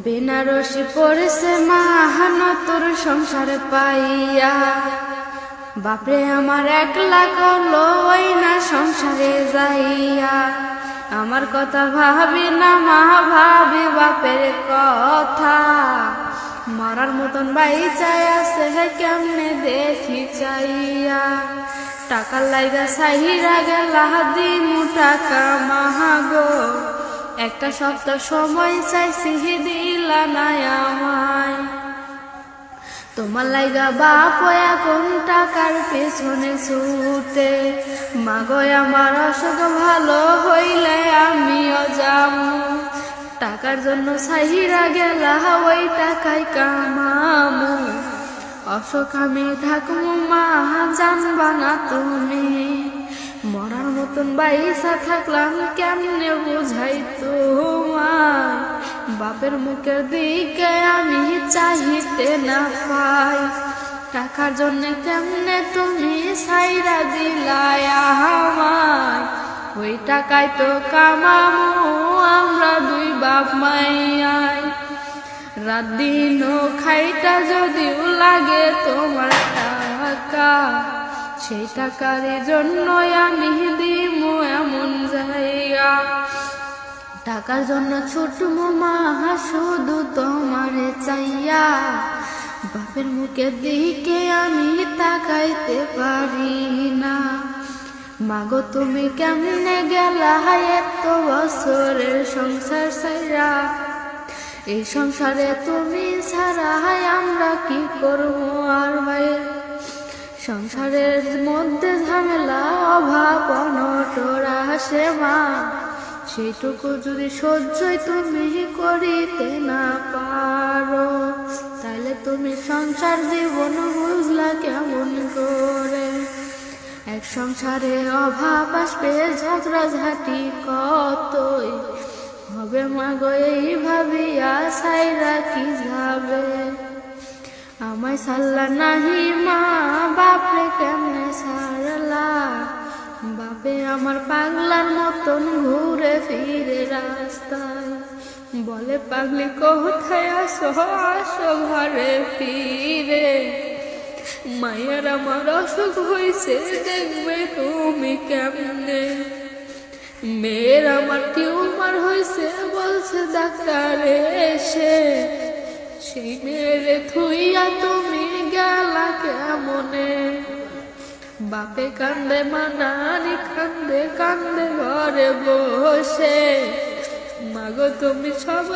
বেনারসি পড়েছে মাহান তোর সংসারে পাইয়া, বাপরে আমার একলা করলো ওই না সংসারে যাইয়া। আমার কথা ভাবি না মা, ভাবি বাপের কথা, মরার মতন বাইচাই আছে কেমনে দেখি চাইয়া। টাকার লাইগা সাহিরা গেলা দিমু টাকা মাহাগো, একটা সপ্তাহ সময় চাইছি দিলা না আমায়। তোমার লাইগা বাপ এখন টাকার পেছনে ছুটে, মাগো আমার অসুখ ভালো হইলে আমিও যাবো। টাকার জন্য সাহিরা গেলা ওই টাকায় কামামু, অসুখ আমি থাকবো মা জানবা না তুমি। মরার মতন বাইসা থাকলাম কেমনে বুঝাই তোমায়, বাপের মুখের দিকে আমি চাহিতে না পাই। টাকার জন্য কেমনে তুমি সাইরা দিলাই আমায়, ওই টাকায় তো কামামু আমরা দুই বাপ মাইয়াই। রাত দিন খাইটা যদিও লাগে তোমার টাকা, সেই টাকার জন্য আমি দিমু এমন জায়গা। টাকার জন্য ছুটমু মা শুধু তোমারে চাইয়া, বাপের মুখের দিকে আমি তাকাইতে পারি না। মাগো তুমি কেমনে গেলা এত বছরের সংসার ছাইরা, এই সংসারে তুমি ছাড়া আমরা কি করবো আর ভাই। সংসারের মধ্যে ঝামেলা অভাব অনটন আসে মা, সেইটুকু যদি সহ্যই তুমি করিতে না পারো, তাহলে তুমি সংসার জীবন বুঝলা কেমন করে। এক সংসারে অভাব আসবে ঝগড়াঝাটি কতই হবে মাগো, এই ভাবিয়া সাইরা কি যাবে। আমায় সাল্লা নাহি মা, বাপরে কেমনে সারলা, বাপে আমার পাগলার মতন ঘুরে ফিরে রাস্তায়। বলে পাগলি কোথায় আসো, আসো ঘরে ফিরে। মায়ের আমার অসুখ হয়েছে দেখবে তুমি কেমনে, মেয়ের আমার টিউমার হয়েছে বলছে ডাক্তার এসে। সেই মেয়েরে থুইয়া তুমি গেলা কেমনে, বাপে কান্দে মানানি কান্দে কান্দে ঘরে বসে। মাগো তুমি সব